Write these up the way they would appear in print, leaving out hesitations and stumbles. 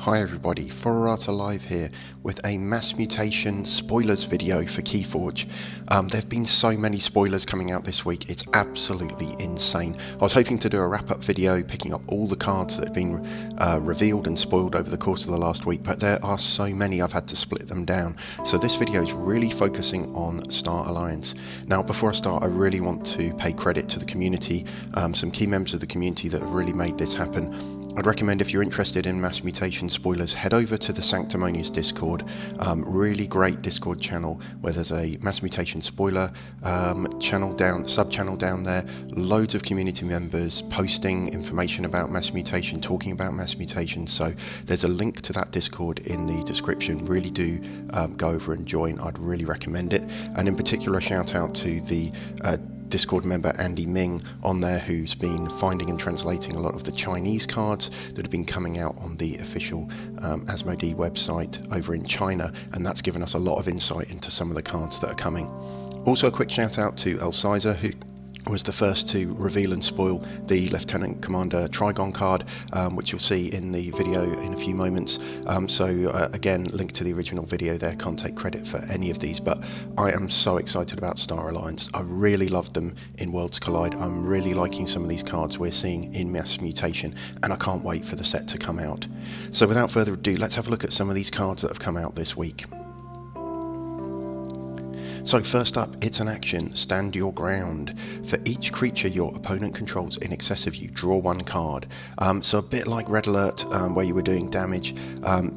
Hi everybody, Forerata Live here with a Mass Mutation spoilers video for Keyforge. There have been so many spoilers coming out this week, it's absolutely insane. I was hoping to do a wrap-up video picking up all the cards that have been revealed and spoiled over the course of the last week, but there are so many I've had to split them down. So this video is really focusing on Star Alliance. Now before I start, I really want to pay credit to the community, some key members of the community that have really made this happen. I'd recommend, if you're interested in Mass Mutation spoilers, head over to the Sanctimonious Discord. Really great Discord channel where there's a Mass Mutation spoiler sub-channel down there. Loads of community members posting information about Mass Mutation, talking about Mass Mutation. So there's a link to that Discord in the description. Really do go over and join. I'd really recommend it. And in particular, a shout out to the Discord member Andy Ming on there, who's been finding and translating a lot of the Chinese cards that have been coming out on the official Asmodee website over in China, and that's given us a lot of insight into some of the cards that are coming. Also a quick shout out to El Sizer, who was the first to reveal and spoil the Lieutenant Commander Trigon card, which you'll see in the video in a few moments. Again, link to the original video there. Can't take credit for any of these, but I am so excited about Star Alliance. I really loved them in Worlds Collide. I'm really liking some of these cards we're seeing in Mass Mutation, and I can't wait for the set to come out. So without further ado, let's have a look at some of these cards that have come out this week. So first up, it's an action, Stand Your Ground. For each creature your opponent controls in excess of you, draw one card. So a bit like Red Alert, where you were doing damage,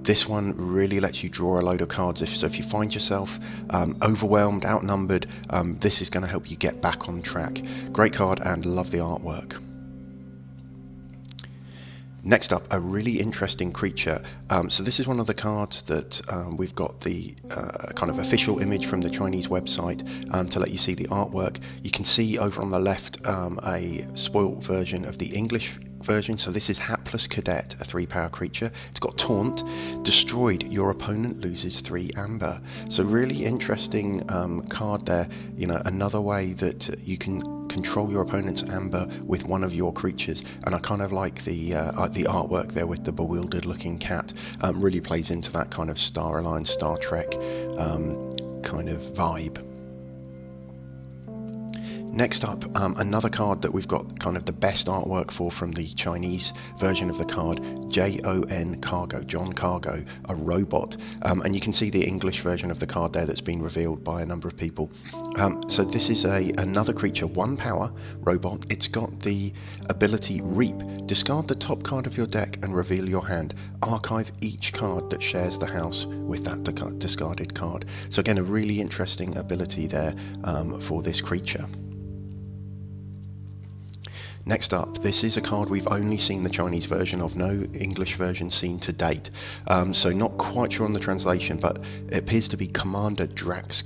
this one really lets you draw a load of cards. If you find yourself overwhelmed, outnumbered, this is going to help you get back on track. Great card, and love the artwork. Next up, a really interesting creature. So this is one of the cards that we've got the kind of official image from the Chinese website to let you see the artwork. You can see over on the left a spoiled version of the English version. So this is Hapless Cadet, a 3-power creature. It's got Taunt. Destroyed, your opponent loses 3 amber. So really interesting card there. You know, another way that you can control your opponent's amber with one of your creatures, and I kind of like the artwork there with the bewildered looking cat. Really plays into that kind of Star Alliance, Star Trek kind of vibe. Next up, another card that we've got kind of the best artwork for from the Chinese version of the card, Jon Cargo, John Cargo, a robot. And you can see the English version of the card there that's been revealed by a number of people. So this is another creature, 1 power robot. It's got the ability Reap. Discard the top card of your deck and reveal your hand. Archive each card that shares the house with that discarded card. So again, a really interesting ability there for this creature. Next up, this is a card we've only seen the Chinese version of, no English version seen to date. So not quite sure on the translation, but it appears to be Commander Drax.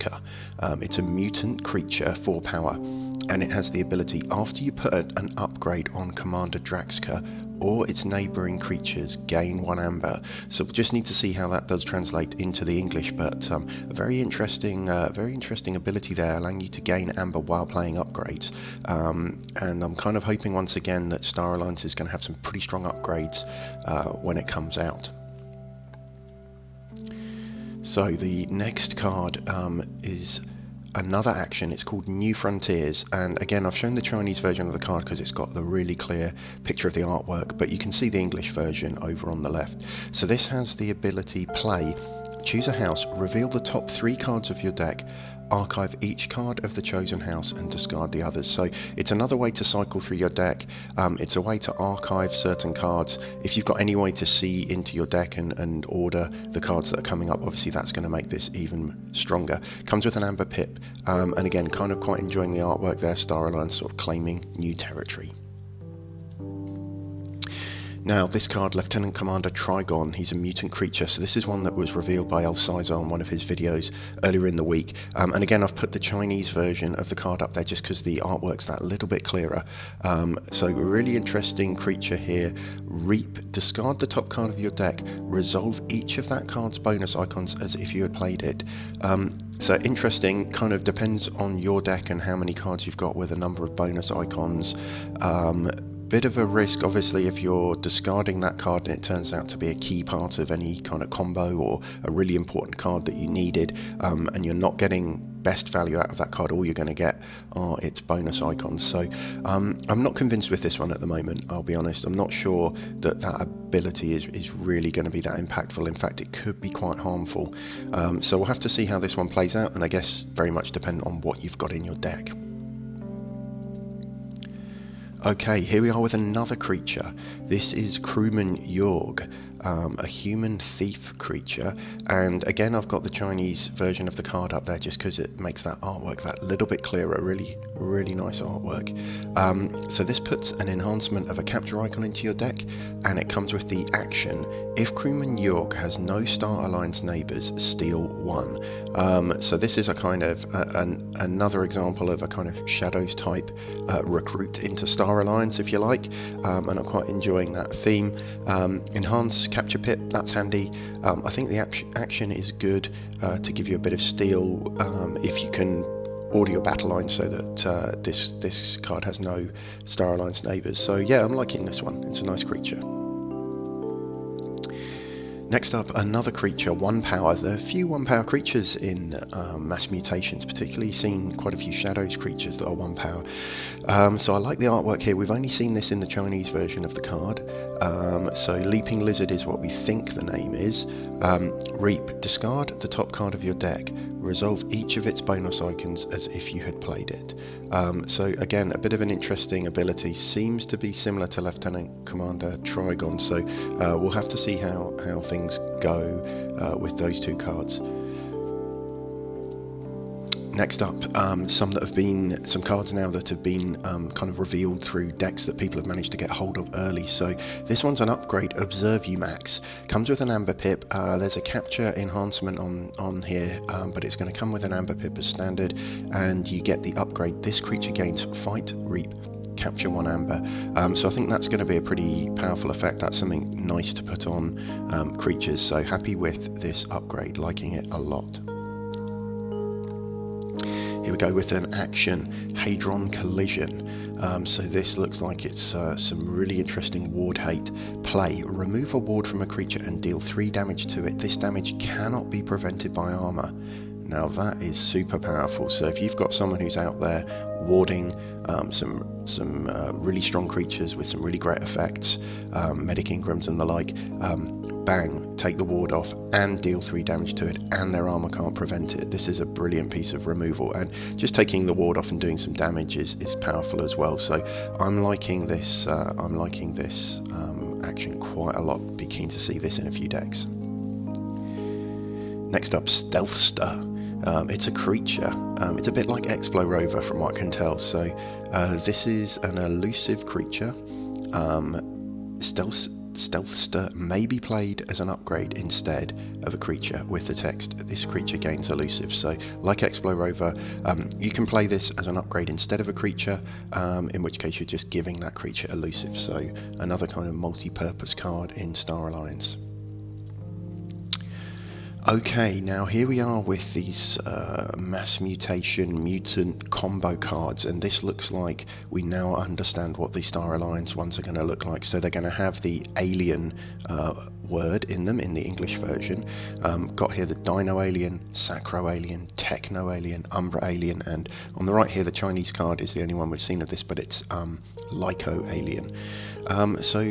It's a mutant creature, 4 power, and it has the ability, after you put an upgrade on Commander Drax or its neighbouring creatures, gain 1 amber. So we just need to see how that does translate into the English, but a very interesting ability there, allowing you to gain amber while playing upgrades. And I'm kind of hoping once again that Star Alliance is going to have some pretty strong upgrades when it comes out. So the next card is another action. It's called New Frontiers, and again, I've shown the Chinese version of the card because it's got the really clear picture of the artwork, but you can see the English version over on the left. So this has the ability play, choose a house, reveal the top 3 cards of your deck, archive each card of the chosen house and discard the others. So it's another way to cycle through your deck. It's a way to archive certain cards. If you've got any way to see into your deck and order the cards that are coming up, obviously that's going to make this even stronger. Comes with an amber pip, and again, kind of quite enjoying the artwork there. Star Alliance sort of claiming new territory. Now, this card, Lieutenant Commander Trigon, he's a mutant creature, so this is one that was revealed by El Sizer on one of his videos earlier in the week. And again, I've put the Chinese version of the card up there just because the artwork's that little bit clearer. So a really interesting creature here. Reap, discard the top card of your deck, resolve each of that card's bonus icons as if you had played it. So interesting, kind of depends on your deck and how many cards you've got with a number of bonus icons. bit of a risk, obviously, if you're discarding that card and it turns out to be a key part of any kind of combo or a really important card that you needed, and you're not getting best value out of that card. All you're going to get are its bonus icons. So I'm not convinced with this one at the moment, I'll be honest. I'm not sure that that ability is really going to be that impactful. In fact, it could be quite harmful. So we'll have to see how this one plays out, and I guess very much depend on what you've got in your deck. Okay, here we are with another creature. This is Crewman Yorg, a human thief creature, and again I've got the Chinese version of the card up there just because it makes that artwork that little bit clearer. Really nice artwork. So this puts an enhancement of a capture icon into your deck, and it comes with the action: if Crewman Yorg has no Star Alliance neighbours, steal 1. So this is a kind of another example of a kind of Shadows type recruit into Star Alliance, if you like, and I'm quite enjoying that theme. Enhance capture pip, that's handy. I think the action is good to give you a bit of steal if you can order your battle line so that this card has no Star Alliance neighbours. So yeah, I'm liking this one. It's a nice creature. Next up, another creature, 1 power. There are a few 1 power creatures in Mass Mutations, particularly seen quite a few Shadows creatures that are 1 power. So I like the artwork here. We've only seen this in the Chinese version of the card. So Leaping Lizard is what we think the name is. Reap, discard the top card of your deck. Resolve each of its bonus icons as if you had played it. So again, a bit of an interesting ability. Seems to be similar to Lieutenant Commander Trigon, so we'll have to see how things go with those 2 cards. Next up, some cards now that have been kind of revealed through decks that people have managed to get hold of early. So this one's an upgrade, Observe You Max. Comes with an Amber Pip. There's a capture enhancement on here, but it's going to come with an Amber Pip as standard, and you get the upgrade. This creature gains Fight, Reap, capture 1 amber. So I think that's going to be a pretty powerful effect. That's something nice to put on creatures. So happy with this upgrade, liking it a lot. Here we go with an action, Hadron Collision. So this looks like it's some really interesting ward hate play. Remove a ward from a creature and deal 3 damage to it. This damage cannot be prevented by armor. Now that is super powerful. So if you've got someone who's out there warding some really strong creatures with some really great effects, Medic Ingrams and the like, bang, take the ward off and deal 3 damage to it, and their armor can't prevent it. This is a brilliant piece of removal, and just taking the ward off and doing some damage is powerful as well. So I'm liking this action quite a lot. Be keen to see this in a few decks. Next up, Stealthster. It's a creature. It's a bit like Explo Rover from what I can tell. So this is an elusive creature. Stealthster may be played as an upgrade instead of a creature with the text, this creature gains elusive. So like Explo Rover, you can play this as an upgrade instead of a creature, in which case you're just giving that creature elusive. So another kind of multi-purpose card in Star Alliance. Okay, now here we are with these Mass Mutation mutant combo cards, and this looks like we now understand what the Star Alliance ones are going to look like. So they're going to have the alien word in them in the English version. Got here the Dino Alien, Sacro Alien, Techno Alien, Umbra Alien, and on the right here the Chinese card is the only one we've seen of this, but it's Lyco Alien. So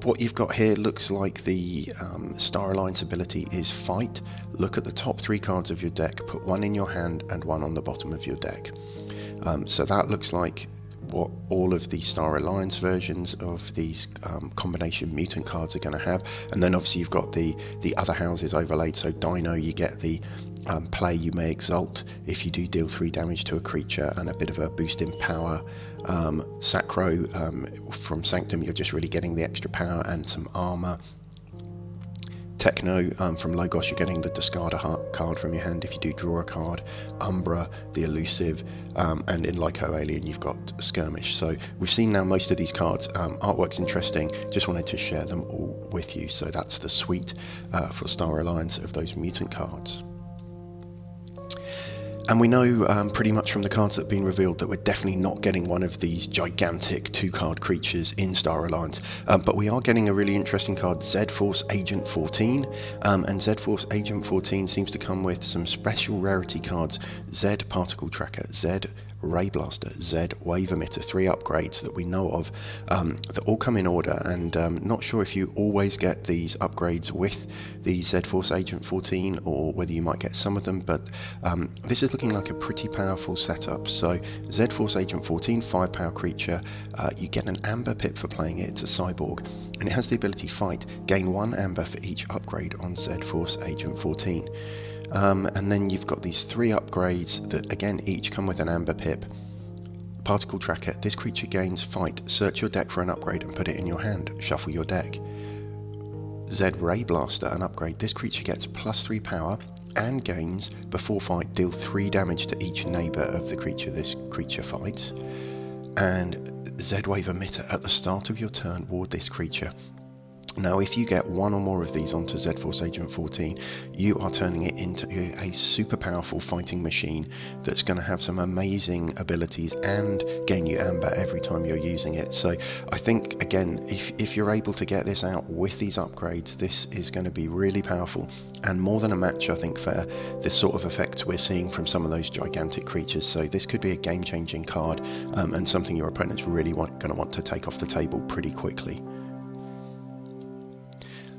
what you've got here looks like the Star Alliance ability is Fight. Look at the top 3 cards of your deck, put 1 in your hand and 1 on the bottom of your deck. So that looks like what all of the Star Alliance versions of these combination mutant cards are going to have. And then obviously you've got the other houses overlaid. So Dino, you get the play You May Exalt if you do deal 3 damage to a creature and a bit of a boost in power. Sacro, from Sanctum, you're just really getting the extra power and some armor. Techno, from Logos, you're getting the discard a card from your hand if you do draw a card. Umbra, the elusive, and in Lyco Alien you've got Skirmish. So we've seen now most of these cards. Artwork's interesting, just wanted to share them all with you. So that's the suite for Star Alliance of those mutant cards. And we know pretty much from the cards that have been revealed that we're definitely not getting one of these gigantic 2-card creatures in Star Alliance. But we are getting a really interesting card, Zed Force Agent 14. And Zed Force Agent 14 seems to come with some special rarity cards. Zed Particle Tracker, Zed Ray Blaster, Zed Wave Emitter, 3 upgrades that we know of that all come in order, and not sure if you always get these upgrades with the Zed Force Agent 14 or whether you might get some of them, but this is looking like a pretty powerful setup. So Zed Force Agent 14, 5-power creature, you get an amber pip for playing it. It's a cyborg and it has the ability Fight, gain 1 amber for each upgrade on Zed Force Agent 14. And then you've got these 3 upgrades that again each come with an amber pip. Particle Tracker, this creature gains Fight, search your deck for an upgrade and put it in your hand, shuffle your deck. Zed Ray Blaster, an upgrade, this creature gets +3 power and gains, before fight, deal 3 damage to each neighbour of the creature this creature fights. And Zed Wave Emitter, at the start of your turn, ward this creature. Now, if you get 1 or more of these onto Zed Force Agent 14, you are turning it into a super powerful fighting machine that's going to have some amazing abilities and gain you amber every time you're using it. So I think, again, if you're able to get this out with these upgrades, this is going to be really powerful and more than a match, I think, for this sort of effect we're seeing from some of those gigantic creatures. So this could be a game-changing card and something your opponent's really going to want to take off the table pretty quickly.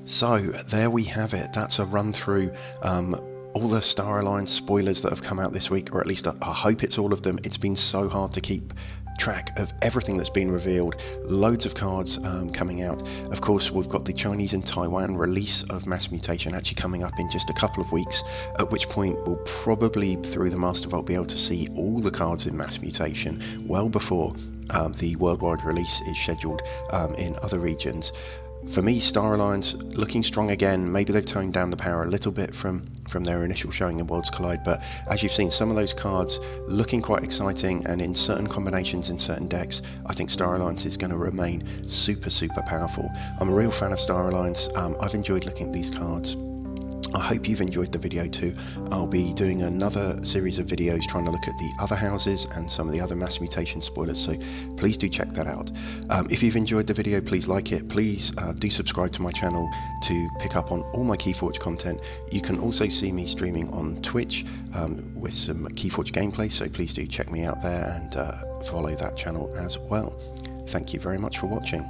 So there we have it. That's a run through all the Star Alliance spoilers that have come out this week, or at least I hope it's all of them. It's been so hard to keep track of everything that's been revealed. Loads of cards coming out. Of course, we've got the Chinese and Taiwan release of Mass Mutation actually coming up in just a couple of weeks, at which point we'll probably, through the Master Vault, be able to see all the cards in Mass Mutation well before the worldwide release is scheduled in other regions. For me, Star Alliance looking strong again. Maybe they've toned down the power a little bit from their initial showing in Worlds Collide, but as you've seen, some of those cards looking quite exciting, and in certain combinations in certain decks, I think Star Alliance is going to remain super powerful. I'm a real fan of Star Alliance. I've enjoyed looking at these cards. I hope you've enjoyed the video too. I'll be doing another series of videos trying to look at the other houses and some of the other Mass Mutation spoilers, so please do check that out. If you've enjoyed the video, please like it. Please do subscribe to my channel to pick up on all my Keyforge content. You can also see me streaming on Twitch with some Keyforge gameplay, so please do check me out there and follow that channel as well. Thank you very much for watching.